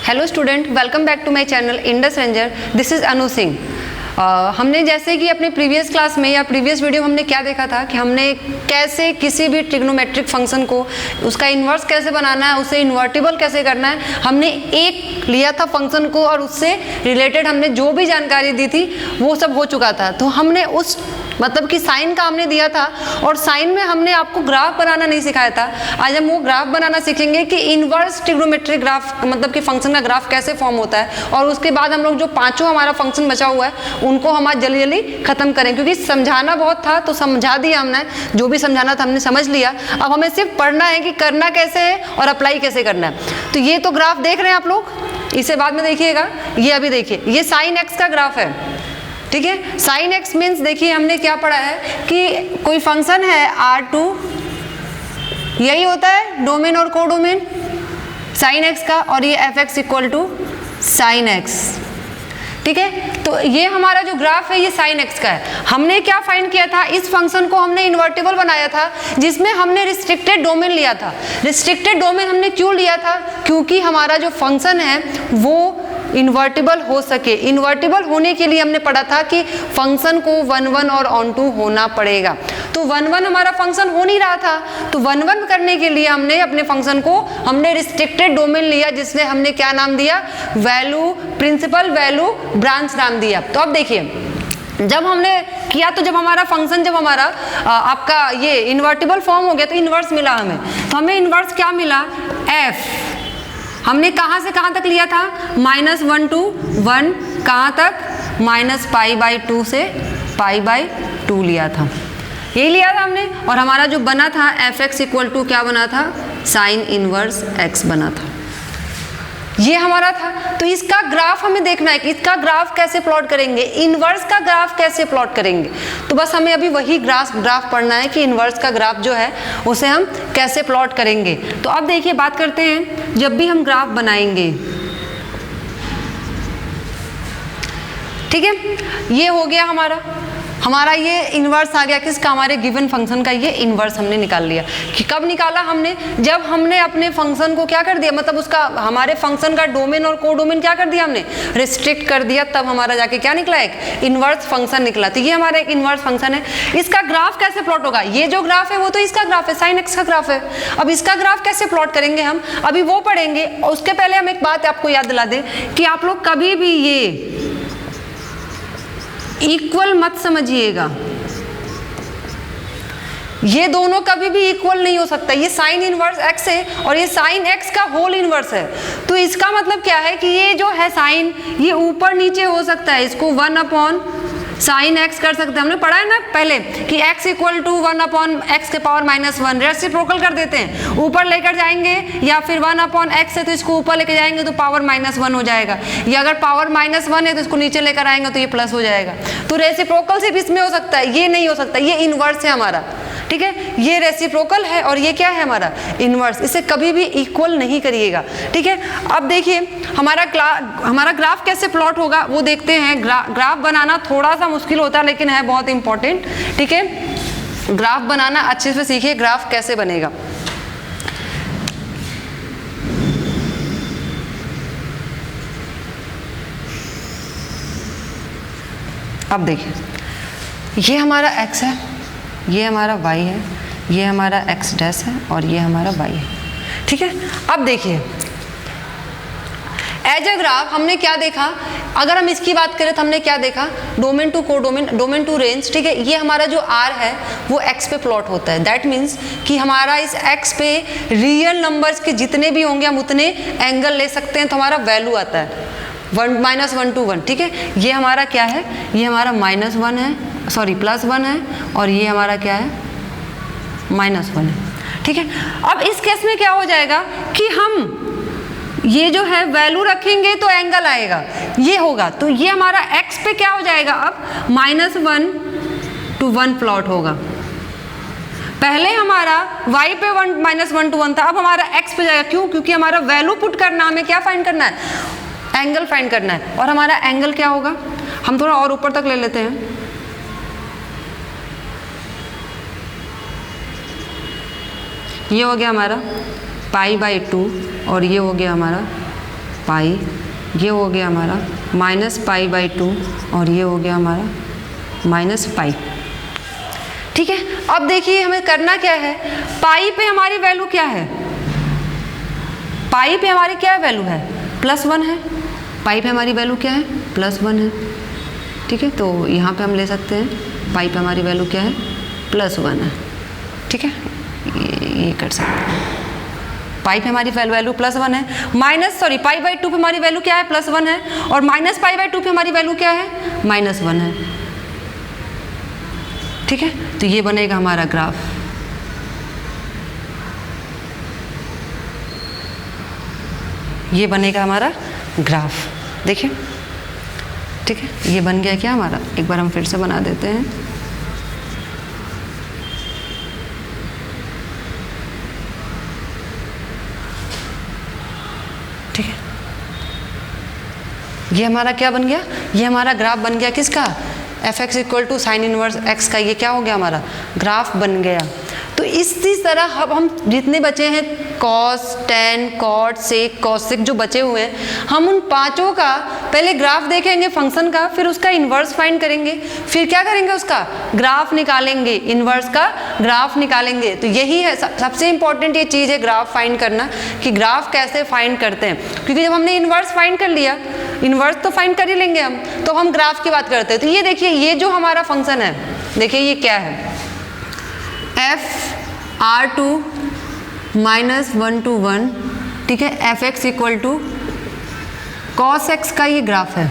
Hello student, welcome back to my channel Indus ranger. This is Anu Singh. हमने जैसे कि अपने प्रीवियस क्लास में या प्रीवियस वीडियो हमने क्या देखा था कि हमने कैसे किसी भी ट्रिग्नोमेट्रिक फंक्शन को उसका इन्वर्स कैसे बनाना है, उसे इन्वर्टिबल कैसे करना है। हमने एक लिया था फंक्शन को और उससे रिलेटेड हमने जो भी जानकारी दी थी वो सब हो चुका था। तो हमने उस मतलब कि साइन का हमने दिया था और साइन में हमने आपको ग्राफ बनाना नहीं सिखाया था। आज हम वो ग्राफ बनाना सीखेंगे कि इन्वर्स ट्रिग्नोमेट्रिक ग्राफ मतलब कि फंक्शन का ग्राफ कैसे फॉर्म होता है। और उसके बाद हम लोग जो पांचों हमारा फंक्शन बचा हुआ है उनको हम आज जल्दी जल्दी खत्म करें, क्योंकि समझाना बहुत था तो समझा दिया हमने, जो भी समझाना था हमने समझ लिया। अब हमें सिर्फ पढ़ना है कि करना कैसे है और अप्लाई कैसे करना है। तो ये तो ग्राफ देख रहे हैं आप लोग, इसे बाद में देखिएगा। ये अभी देखिए, ये साइन एक्स का ग्राफ है, ठीक है। साइन एक्स मीन्स देखिए हमने क्या पढ़ा है कि कोई फंक्शन है R2, यही होता है डोमेन और कोडोमेन साइन एक्स का, और ये fx equal to sine x, ठीक है। तो ये हमारा जो ग्राफ है ये साइन एक्स का है। हमने क्या फाइंड किया था, इस फंक्शन को हमने इन्वर्टिबल बनाया था जिसमें हमने रिस्ट्रिक्टेड डोमेन लिया था। रिस्ट्रिक्टेड डोमेन हमने क्यों लिया था, क्योंकि हमारा जो फंक्शन है वो इन्वर्टिबल हो सके। इन्वर्टिबल होने के लिए हमने पढ़ा था कि फंक्शन को 1 1 और ऑन टू होना पड़ेगा। तो 1 1 हमारा फंक्शन हो नहीं रहा था, तो 1 1 करने के लिए हमने अपने फंक्शन को हमने रिस्ट्रिक्टेड डोमेन लिया, जिसने हमने क्या नाम दिया, वैल्यू प्रिंसिपल वैल्यू ब्रांच नाम दिया। तो अब देखिए जब हमने किया तो जब हमारा फंक्शन जब हमारा आपका ये इन्वर्टिबल फॉर्म हो गया तो इन्वर्स मिला हमें। तो हमें इन्वर्स क्या मिला, f। हमने कहाँ से कहाँ तक लिया था, -1 to 1, कहाँ तक, -π/2 से π/2 लिया था, यही लिया था हमने। और हमारा जो बना था fx इक्वल टू क्या बना था, साइन इनवर्स x बना था, ये हमारा था। तो इसका ग्राफ हमें देखना है कि इसका ग्राफ कैसे प्लॉट करेंगे, इनवर्स का ग्राफ कैसे प्लॉट करेंगे। तो बस हमें अभी वही ग्राफ पढ़ना है कि इनवर्स का ग्राफ जो है उसे हम कैसे प्लॉट करेंगे। तो अब देखिए बात करते हैं, जब भी हम ग्राफ बनाएंगे, ठीक है, ये हो गया हमारा ये इन्वर्स आ गया किसका, हमारे गिवन फंक्शन का ये इन्वर्स हमने निकाल लिया। कि कब निकाला हमने, जब हमने अपने फंक्शन को क्या कर दिया, मतलब उसका हमारे फंक्शन का डोमेन और कोडोमेन क्या कर दिया हमने, रिस्ट्रिक्ट कर दिया, तब हमारा जाके क्या निकला, एक इन्वर्स फंक्शन निकला। तो ये हमारा एक इन्वर्स फंक्शन है। इसका ग्राफ कैसे प्लॉट होगा, ये जो ग्राफ है वो तो इसका ग्राफ है, साइन एक्स का ग्राफ है। अब इसका ग्राफ कैसे प्लॉट करेंगे हम अभी वो पढ़ेंगे। उसके पहले हम एक बात आपको याद दिला दें कि आप लोग कभी भी ये इक्वल मत समझिएगा, ये दोनों कभी भी इक्वल नहीं हो सकता। ये साइन इनवर्स x है और ये साइन x का होल इनवर्स है। तो इसका मतलब क्या है कि ये जो है साइन, ये ऊपर नीचे हो सकता है, इसको 1 अपॉन साइन x कर सकते हैं। हमने पढ़ा है ना पहले कि x equal to 1 upon x के पावर -1, रेसिप्रोकल कर देते हैं, ऊपर लेकर जाएंगे, या फिर 1 अपॉन x है तो इसको ऊपर लेकर जाएंगे तो पावर -1 हो जाएगा, या अगर पावर -1 है तो इसको नीचे लेकर आएंगे तो ये प्लस हो जाएगा। तो रेसिप्रोकल सिर्फ इसमें हो सकता है, ये नहीं हो सकता, ये इनवर्स है हमारा, ठीक है। ये रेसिप्रोकल है और ये क्या है हमारा इनवर्स, इसे कभी भी इक्वल नहीं करिएगा, ठीक है। अब देखिए हमारा ग्राफ कैसे प्लॉट होगा वो देखते हैं। ग्राफ बनाना थोड़ा सा मुश्किल होता है लेकिन है बहुत इंपॉर्टेंट, ठीक है। ग्राफ बनाना अच्छे से सीखिए, ग्राफ कैसे बनेगा। अब देखिए ये हमारा x है, ये हमारा y है, ये हमारा x डैश है और ये हमारा y है, ठीक है। अब देखिए एज ए ग्राफ हमने क्या देखा, अगर हम इसकी बात करें तो हमने क्या देखा, domain to codomain, domain to range, ठीक है। ये हमारा जो r है वो x पे प्लॉट होता है। दैट मीन्स कि हमारा इस x पे रियल नंबर्स के जितने भी होंगे हम उतने एंगल ले सकते हैं, तो हमारा वैल्यू आता है -1 to 1, ठीक है। ये हमारा क्या है, ये हमारा -1 है, सॉरी +1 है, और ये हमारा क्या है, -1 है, ठीक है। अब इस केस में क्या हो जाएगा कि हम ये जो है वैल्यू रखेंगे तो एंगल आएगा, ये होगा। तो ये हमारा x पे क्या हो जाएगा, अब -1 to 1 प्लॉट होगा। पहले हमारा y पे -1 to 1 था, अब हमारा x पे जाएगा। क्यों, क्योंकि हमारा वैल्यू पुट करना, हमें क्या फाइंड करना है, एंगल फाइंड करना है। और हमारा एंगल क्या होगा, हम थोड़ा और ऊपर तक ले लेते हैं, ये हो गया हमारा π/2 और ये हो गया हमारा पाई, ये हो गया हमारा माइनस पाई बाई 2 और ये हो गया हमारा माइनस पाई। ठीक है, अब देखिए हमें करना क्या है, पाई पे हमारी वैल्यू क्या है, पाई पे हमारी क्या वैल्यू है, +1 है, पाई पे हमारी वैल्यू क्या है, +1 है। ठीक है, तो यहाँ पे हम ले सकते हैं पाई पे हमारी वैल्यू क्या है, +1 है। ठीक है, ये कर सकते हैं, पाई पे हमारी वैल्यू +1 है, पाई बाई 2 पे हमारी वैल्यू क्या है, +1 है, और माइनस पाई बाई 2 पे हमारी वैल्यू क्या है, -1 है। ठीक है, तो ये बनेगा हमारा ग्राफ। ये बनेगा हमारा ग्राफ, देखिए। ठीक है, ये बन गया क्या हमारा, एक बार हम फिर से बना देते हैं। ठीक है, ये हमारा क्या बन गया, ये हमारा ग्राफ बन गया किसका, f(x) = sin इनवर्स x का, ये क्या हो गया हमारा ग्राफ बन गया। तो इसी तरह अब हम जितने बचे हैं cos, tan, cot, sec, cosec जो बचे हुए हैं, हम उन पांचों का पहले ग्राफ देखेंगे फंक्शन का, फिर उसका इन्वर्स फाइंड करेंगे, फिर क्या करेंगे, उसका ग्राफ निकालेंगे, इन्वर्स का ग्राफ निकालेंगे। तो यही है सबसे इंपॉर्टेंट ये चीज़ है, ग्राफ फाइंड करना, कि ग्राफ कैसे फाइंड करते हैं। क्योंकि जब हमने इन्वर्स फाइंड कर लिया, इन्वर्स तो फाइंड कर ही लेंगे हम, तो हम ग्राफ की बात करते हैं। तो ये देखिए, ये जो हमारा फंक्शन है, देखिए ये क्या है, f(r2 -1 to 1), ठीक है, f(x) = cos x का ये ग्राफ है।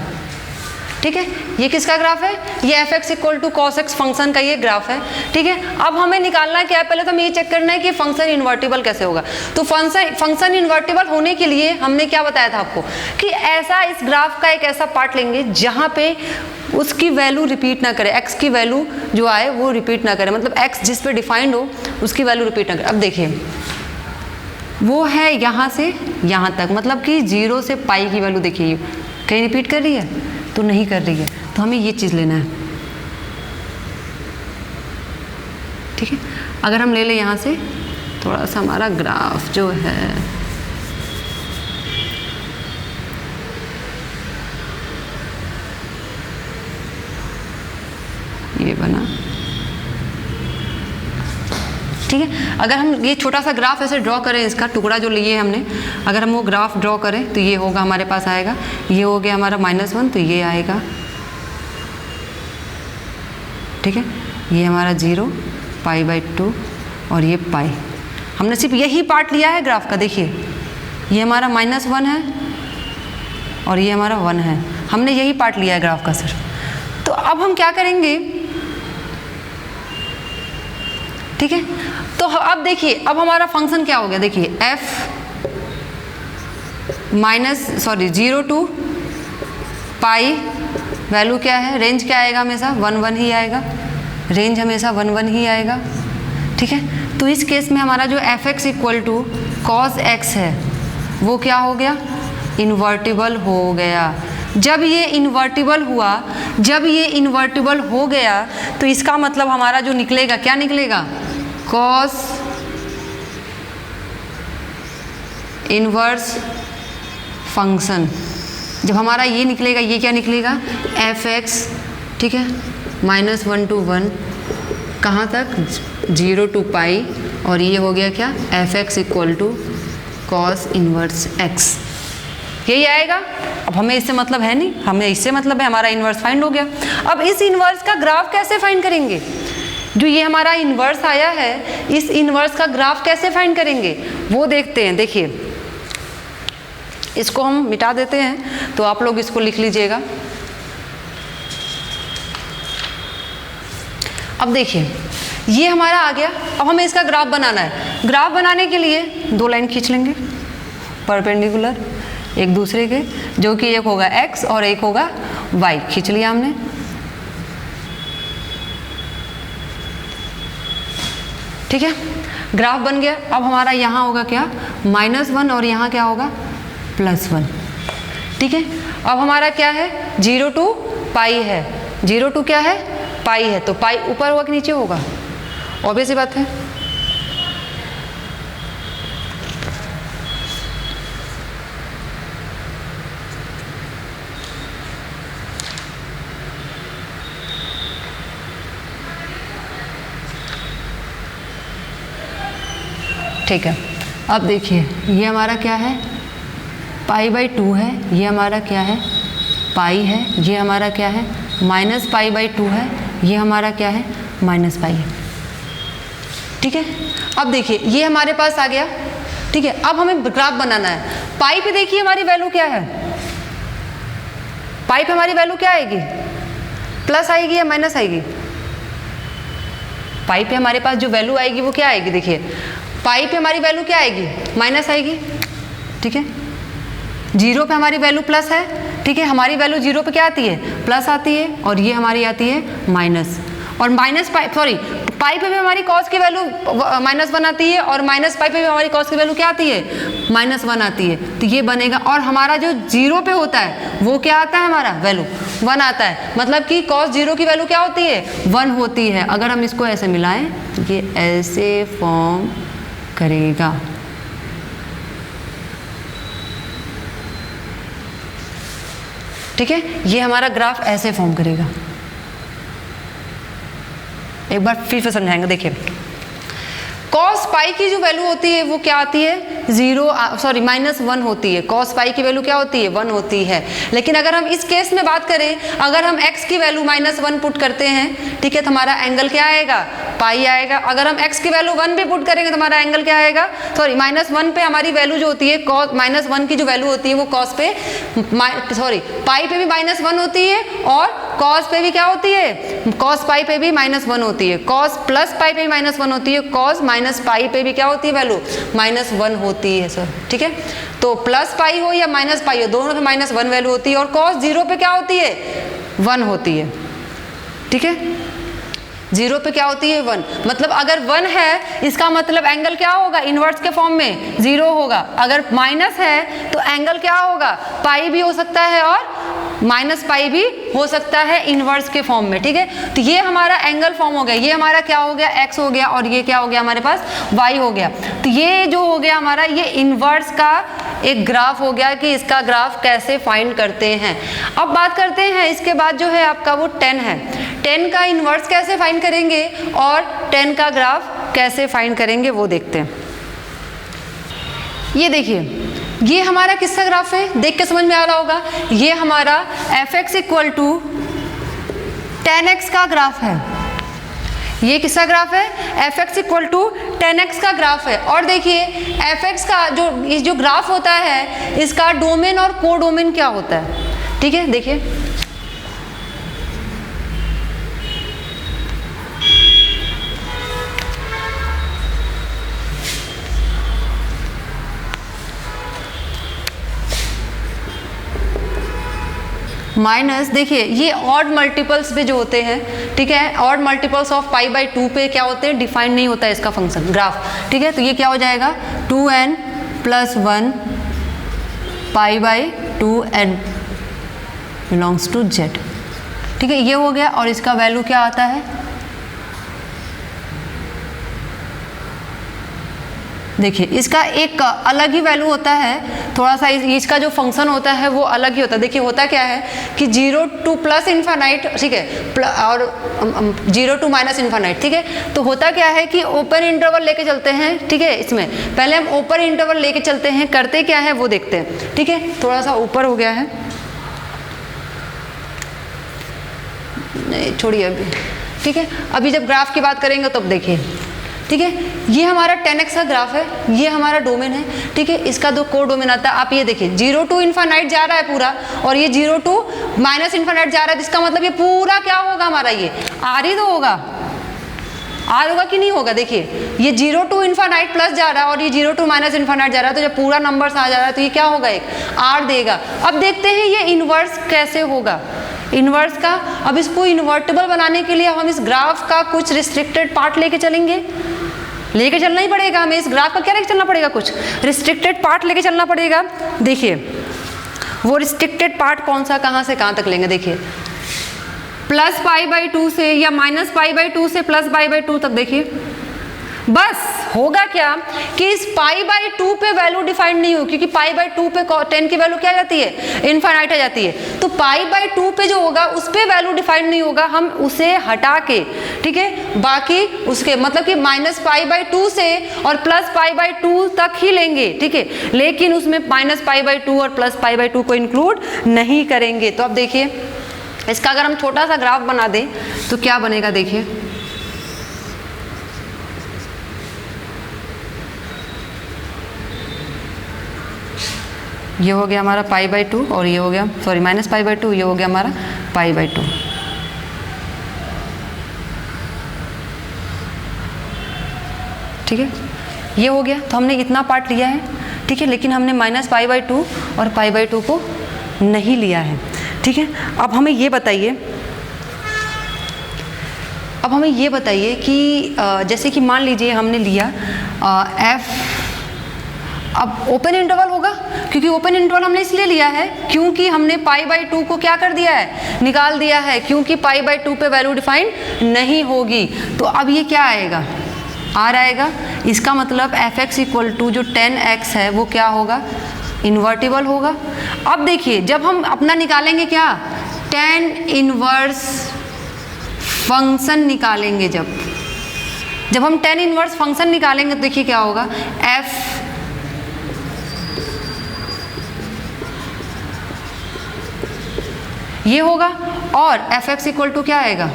ठीक है, ये किसका ग्राफ है, ये f(x) = cos x फंक्शन का ये ग्राफ है। ठीक है, अब हमें निकालना क्या है, पहले तो हमें ये चेक करना है कि फंक्शन इन्वर्टिबल कैसे होगा। तो फंक्शन इन्वर्टिबल होने के लिए हमने क्या बताया था आपको, कि ऐसा इस ग्राफ का एक ऐसा पार्ट लेंगे जहाँ पे उसकी वैल्यू रिपीट ना करे, x की वैल्यू जो आए वो रिपीट ना करे, मतलब x जिस पे डिफाइंड हो उसकी वैल्यू रिपीट ना करे। अब देखिए वो है यहाँ से यहाँ तक, मतलब कि 0 से पाई की वैल्यू देखिए कहीं रिपीट कर रही है, तो नहीं कर रही है, तो हमें ये चीज़ लेना है। ठीक है, अगर हम ले लें यहाँ से थोड़ा सा हमारा ग्राफ जो है, ये बना। ठीक है, अगर हम ये छोटा सा ग्राफ ऐसे ड्रॉ करें, इसका टुकड़ा जो लिए हमने, अगर हम वो ग्राफ ड्रॉ करें तो ये होगा हमारे पास आएगा, ये हो गया हमारा -1, तो ये आएगा। ठीक है, ये हमारा 0, पाई बाई 2 और ये पाई। हमने सिर्फ यही पार्ट लिया है ग्राफ का, देखिए ये हमारा -1 है और ये हमारा 1 है, हमने यही पार्ट लिया है ग्राफ का सिर्फ। तो अब हम क्या करेंगे, ठीक है, तो अब देखिए अब हमारा फंक्शन क्या हो गया, देखिए (0 to पाई) वैल्यू क्या है, रेंज क्या आएगा, हमेशा 1 1 ही आएगा, रेंज हमेशा 1 1 ही आएगा। ठीक है, तो इस केस में हमारा जो f(x) = cos x है वो क्या हो गया, इन्वर्टिबल हो गया। जब ये इन्वर्टिबल हुआ, जब ये इन्वर्टिबल हो गया, तो इसका मतलब हमारा जो निकलेगा, क्या निकलेगा, cos इनवर्स फंक्शन। जब हमारा ये निकलेगा, ये क्या निकलेगा, f(x), ठीक है, -1 to 1, कहाँ तक, 0 to पाई, और ये हो गया क्या, f(x) = cos इनवर्स x, यही आएगा। अब हमें इससे मतलब है नहीं, हमें इससे मतलब है हमारा इन्वर्स फाइंड हो गया। अब इस इन्वर्स का ग्राफ कैसे फाइंड करेंगे, जो ये हमारा इन्वर्स आया है, इस इन्वर्स का ग्राफ कैसे फाइंड करेंगे वो देखते हैं। देखिए इसको हम मिटा देते हैं, तो आप लोग इसको लिख लीजिएगा। अब देखिए ये हमारा आ गया, अब हमें इसका ग्राफ बनाना है। ग्राफ बनाने के लिए 2 लाइन खींच लेंगे परपेंडिकुलर एक दूसरे के, जो कि एक होगा x और एक होगा y, खींच लिया हमने। ठीक है, ग्राफ बन गया। अब हमारा यहाँ होगा क्या, -1 और यहाँ क्या होगा, +1। ठीक है, अब हमारा क्या है, 0 to पाई है, 0 to क्या है, पाई है, तो पाई ऊपर होगा कि नीचे होगा, ऑब्वियस सी बात है। ठीक है, अब देखिए ये हमारा क्या है, π/2 है, ये हमारा क्या है, पाई है, ये हमारा क्या है, -π/2 है, ये हमारा क्या है, -π है। ठीक है, अब देखिए ये हमारे पास आ गया। ठीक है, अब हमें ग्राफ बनाना है। पाई पे देखिए हमारी वैल्यू क्या है, पाई पे हमारी वैल्यू क्या आएगी, प्लस आएगी या माइनस आएगी? पाई पे हमारे पास जो वैल्यू आएगी वो क्या आएगी, देखिए पाई पे हमारी वैल्यू क्या आएगी, माइनस आएगी। ठीक है, जीरो पे हमारी वैल्यू प्लस है। ठीक है, हमारी वैल्यू जीरो पे क्या आती है, प्लस आती है, और ये हमारी आती है माइनस। और माइनस पाई, सॉरी पाई पे भी हमारी कॉस की वैल्यू -1 आती है, और माइनस पाई पे भी हमारी कॉस की वैल्यू क्या आती है, -1 आती है। तो ये बनेगा, और हमारा जो जीरो पे होता है वो क्या आता है, हमारा वैल्यू 1 आता है। मतलब कि कॉस जीरो की वैल्यू क्या होती है, 1 होती है। अगर हम इसको ऐसे मिलाएं तो ये ऐसे फॉर्म करेगा। ठीक है, ये हमारा ग्राफ ऐसे फॉर्म करेगा। एक बार फिर से समझाएंगे। देखिए कॉस पाई की जो वैल्यू होती है वो क्या आती है, -1 होती है। कॉस पाई की वैल्यू क्या होती है, 1 होती है। लेकिन अगर हम इस केस में बात करें, अगर हम x की वैल्यू -1 पुट करते हैं, ठीक है, तो हमारा एंगल क्या आएगा, पाई आएगा। अगर हम x की वैल्यू 1 भी पुट करेंगे तो हमारा एंगल क्या आएगा, सॉरी -1 पे हमारी वैल्यू जो होती है, कॉस -1 की जो वैल्यू होती है वो कॉस पे, सॉरी पाई पे भी -1 होती है, और कॉस पे भी क्या होती है, कॉस पाई पे भी -1 होती है, कॉस प्लस पाई पे भी -1 होती है, कॉस माइनस पाई पे भी क्या होती है वैल्यू, -1 होती है सर। ठीक है, तो प्लस पाई हो या माइनस पाई हो, दोनों पे -1 वैल्यू होती है, और कॉस जीरो पे क्या होती है, 1 होती है। ठीक है, जीरो पे क्या होती है, 1। मतलब अगर 1 है इसका मतलब एंगल क्या होगा, इनवर्स के फॉर्म में 0 होगा। अगर माइनस है तो एंगल क्या होगा, पाई भी हो सकता है और माइनस पाई भी हो सकता है इनवर्स के फॉर्म में। ठीक है, तो ये हमारा एंगल फॉर्म हो गया, ये हमारा क्या हो गया, x हो गया, और ये क्या हो गया हमारे पास, y हो गया। तो ये जो हो गया हमारा, ये इनवर्स का एक ग्राफ हो गया कि इसका ग्राफ कैसे फाइंड करते हैं। अब बात करते हैं इसके बाद जो है आपका वो 10 है। 10 का इनवर्स कैसे फाइंड करेंगे और 10 का ग्राफ कैसे फाइंड करेंगे वो देखते हैं। ये देखिए, ये हमारा किसका ग्राफ है, देख के समझ में आ रहा होगा, ये हमारा f(x = 10x का ग्राफ है। ये किसका ग्राफ है, f(x = 10x का ग्राफ है। और देखिए f(x) का जो ग्राफ होता है, इसका डोमेन और कोडोमेन क्या होता है। ठीक है, देखिए माइनस, देखिए ये ऑड मल्टीपल्स पे जो होते हैं, ठीक है, ऑड मल्टीपल्स ऑफ π/2 पे क्या होते हैं, डिफाइन नहीं होता है इसका फंक्शन ग्राफ। ठीक है, तो ये क्या हो जाएगा, 2n + 1 π/2n belongs to z। ठीक है, ये हो गया, और इसका वैल्यू क्या आता है, देखिए इसका एक अलग ही वैल्यू होता है, थोड़ा सा इसका जो फंक्शन होता है वो अलग ही होता है। देखिए होता क्या है कि 0 to +∞, ठीक है, और 0 to -∞। ठीक है, तो होता क्या है कि ओपन इंटरवल लेके चलते हैं। ठीक है, इसमें पहले हम ओपन इंटरवल लेके चलते हैं, करते क्या है वो देखते हैं। ठीक है, थोड़ा सा ऊपर हो गया है, नहीं छोड़िए अभी। ठीक है, अभी जब ग्राफ की बात करेंगे तब देखिए। ठीक है, ये हमारा 10x का ग्राफ है, ये हमारा डोमेन है। ठीक है, इसका दो को डोमेन आता है, आप ये देखिए 0 to ∞ जा रहा है पूरा, और ये 0 to -∞ जा रहा है, जिसका मतलब ये पूरा क्या होगा हमारा, ये आर ही तो होगा, आर होगा कि नहीं होगा। देखिए ये 0 to ∞ प्लस जा रहा है, और ये 0 to -∞ जा रहा है, तो जब पूरा नंबर आ जा रहा है तो ये क्या होगा, एक आर देगा। अब देखते हैं ये इनवर्स कैसे होगा, इनवर्स का। अब इसको इन्वर्टेबल बनाने के लिए हम इस ग्राफ का कुछ रिस्ट्रिक्टेड पार्ट लेके चलेंगे, लेके चलना ही पड़ेगा हमें। इस ग्राफ का क्या लेके चलना पड़ेगा, कुछ रिस्ट्रिक्टेड पार्ट लेके चलना पड़ेगा। देखिए वो रिस्ट्रिक्टेड पार्ट कौन सा, कहाँ से कहाँ तक लेंगे, देखिए +π/2 से या -π/2 से +π/2 तक। देखिए बस होगा क्या कि इस पाई बाई 2 पे वैल्यू डिफाइंड नहीं हो, क्योंकि पाई बाई 2 पे 10 की वैल्यू क्या आ जाती है, इनफाइनाइट आ जाती है। तो पाई बाई 2 पे जो होगा उस पे वैल्यू डिफाइंड नहीं होगा, हम उसे हटा के, ठीक है, बाकी उसके मतलब कि माइनस पाई बाई 2 से और प्लस पाई बाई 2 तक ही लेंगे, ठीक है, लेकिन उसमें माइनस पाई बाई 2 और प्लस पाई बाई 2 को इंक्लूड नहीं करेंगे। तो अब देखिए इसका अगर हम छोटा सा ग्राफ बना दें तो क्या बनेगा, देखिए ये हो गया हमारा पाई बाई 2 और ये हो गया सॉरी माइनस पाई बाई 2, ये हो गया हमारा पाई बाई 2। ठीक है, ये हो गया। तो हमने इतना पार्ट लिया है, ठीक है, लेकिन हमने माइनस पाई बाई 2 और पाई बाई 2 को नहीं लिया है। ठीक है, अब हमें ये बताइए कि जैसे कि मान लीजिए हमने लिया एफ, अब ओपन इंटरवल होगा, क्योंकि ओपन इंटरवल हमने इसलिए लिया है क्योंकि हमने पाई बाई 2 को क्या कर दिया है, निकाल दिया है, क्योंकि पाई बाई 2 पे वैल्यू डिफाइंड नहीं होगी। तो अब ये क्या आएगा, आर आएगा। इसका मतलब एफ एक्स इक्वल टू जो 10x है वो क्या होगा, इन्वर्टिबल होगा। अब देखिए जब हम अपना निकालेंगे क्या, tan इनवर्स फंक्शन निकालेंगे, जब हम tan इनवर्स फंक्शन निकालेंगे तो देखिए क्या होगा, f ये होगा और एफ एक्स इक्वल टू क्या आएगा,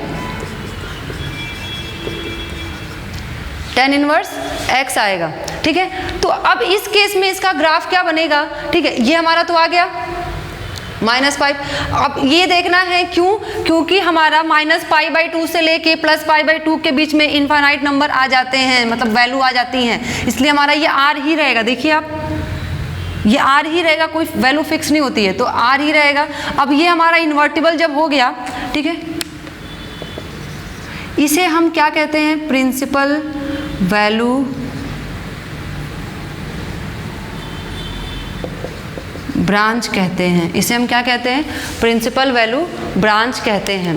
tan इनवर्स x आएगा। ठीक है, तो अब इस केस में इसका ग्राफ क्या बनेगा, ठीक है, ये हमारा तो आ गया माइनस पाई। अब ये देखना है क्यों, क्योंकि हमारा माइनस पाई बाई 2 से लेके प्लस पाई बाई 2 के बीच में इनफाइनाइट नंबर आ जाते हैं, मतलब वैल्यू आ जाती हैं, इसलिए हमारा ये आर ही रहेगा। देखिए आप, ये आर ही रहेगा, कोई वैल्यू फिक्स नहीं होती है, तो आर ही रहेगा। अब ये हमारा इन्वर्टिबल जब हो गया, ठीक है, इसे हम क्या कहते हैं, प्रिंसिपल वैल्यू ब्रांच कहते हैं। इसे हम क्या कहते हैं, प्रिंसिपल वैल्यू ब्रांच कहते हैं।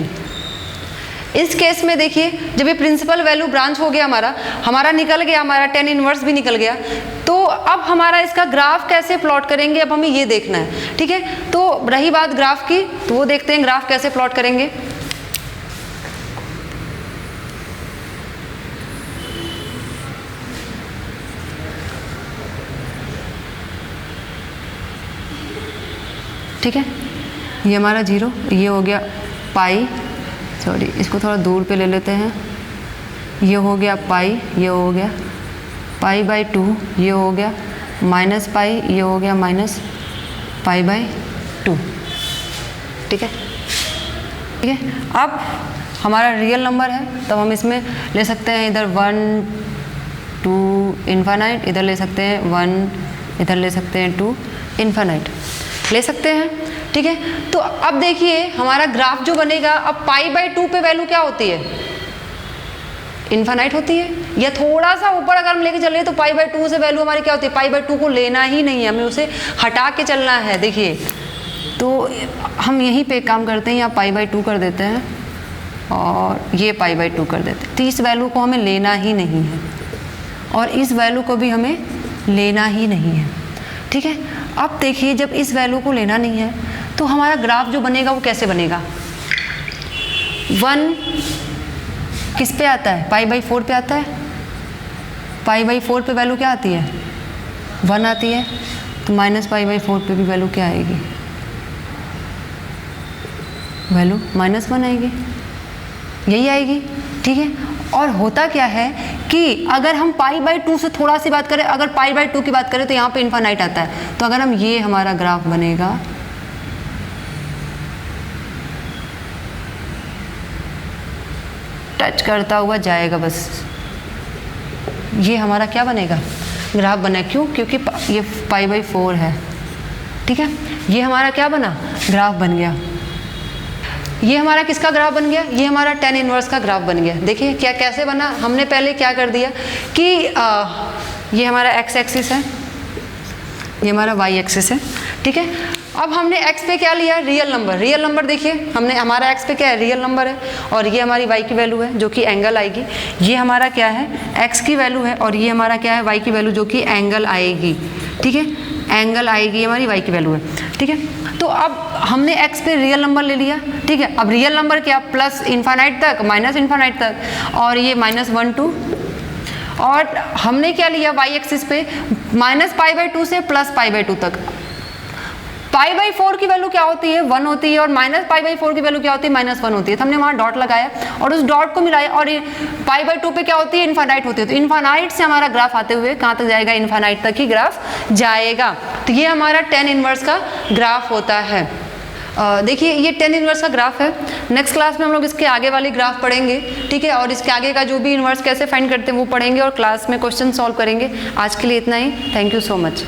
इस केस में देखिए जब ये प्रिंसिपल वैल्यू ब्रांच हो गया, हमारा निकल गया, हमारा tan इनवर्स भी निकल गया, तो अब हमारा इसका ग्राफ कैसे प्लॉट करेंगे, अब हमें ये देखना है। ठीक है, तो रही बात ग्राफ की, तो वो देखते हैं ग्राफ कैसे प्लॉट करेंगे। ठीक है, ये हमारा 0, ये हो गया पाई, सॉरी इसको थोड़ा दूर पे ले लेते हैं, ये हो गया पाई, ये हो गया पाई बाई 2, ये हो गया माइनस पाई, ये हो गया माइनस पाई बाई 2। ठीक है, ठीक है, अब हमारा रियल नंबर है, तब हम इसमें ले सकते हैं इधर 1 2 इनफाइनाइट, इधर ले सकते हैं 1, इधर ले सकते हैं 2 इनफाइनाइट, ले सकते हैं। ठीक है, तो अब देखिए हमारा ग्राफ जो बनेगा, अब पाई बाई 2 पे वैल्यू क्या होती है, इनफाइनाइट होती है, या थोड़ा सा ऊपर अगर हम लेके चल रहे हैं तो पाई बाई 2 से वैल्यू हमारी क्या होती है, पाई बाई 2 को लेना ही नहीं है, हमें उसे हटा के चलना है। देखिए तो हम यहीं पे काम करते हैं, यहाँ पाई बाई 2 कर देते हैं और ये पाई बाई 2 कर देते हैं, तो इस वैल्यू को हमें लेना ही नहीं है और इस वैल्यू को भी हमें लेना ही नहीं है। ठीक है, अब देखिए जब इस वैल्यू को लेना नहीं है तो हमारा ग्राफ जो बनेगा वो कैसे बनेगा, 1 किस पे आता है, पाई बाई 4 पे आता है, पाई बाई 4 पे वैल्यू क्या आती है, 1 आती है, तो माइनस पाई बाई 4 पे भी वैल्यू क्या आएगी, वैल्यू -1 आएगी, यही आएगी। ठीक है, और होता क्या है कि अगर हम पाई बाई 2 से थोड़ा सी बात करें, अगर पाई बाई 2 की बात करें तो यहाँ पे इनफाइनाइट आता है, तो अगर हम ये हमारा ग्राफ बनेगा, टच करता हुआ जाएगा, बस ये हमारा क्या बनेगा, ग्राफ बना। क्यों, क्योंकि ये पाई बाई 4 है। ठीक है, ये हमारा क्या बना, ग्राफ बन गया। ये हमारा किसका ग्राफ बन गया, ये हमारा tan इनवर्स का ग्राफ बन गया। देखिए क्या कैसे बना, हमने पहले क्या कर दिया कि ये हमारा x एक्सिस है, ये हमारा y एक्सिस है। ठीक है, अब हमने x पे क्या लिया, रियल नंबर। रियल नंबर देखिए हमने, हमारा x पे क्या है, रियल नंबर है, और ये हमारी y की वैल्यू है जो कि एंगल आएगी। ये हमारा क्या है, x की वैल्यू है, और ये हमारा क्या है, y की वैल्यू जो कि एंगल आएगी। ठीक है, एंगल आएगी, हमारी y की वैल्यू है। ठीक है, तो अब हमने x पे रियल नंबर ले लिया। ठीक है, अब रियल नंबर क्या, प्लस इन्फानाइट तक, माइनस इन्फानाइट तक, और ये -1 2, और हमने क्या लिया y एक्सिस पे -π/2 से +π/2 तक। π/4 की वैल्यू क्या होती है, 1 होती है, और -π/4 की वैल्यू क्या होती है, -1 होती है। तो हमने वहाँ डॉट लगाया और उस डॉट को मिलाया, और ये π/2 पे क्या होती है, इन्फानाइट होती है। तो इन्फानाइट से हमारा ग्राफ आते हुए कहाँ तक जाएगा, इन्फानाइट तक ही ग्राफ जाएगा। तो ये हमारा tan इनवर्स का ग्राफ होता है। देखिए ये tan इनवर्स का ग्राफ है। नेक्स्ट क्लास में हम लोग इसके आगे वाली ग्राफ पढ़ेंगे। ठीक है, और इसके आगे का जो भी इनवर्स कैसे फाइंड करते हैं वो पढ़ेंगे, और क्लास में क्वेश्चन सॉल्व करेंगे। आज के लिए इतना ही। Thank you so much.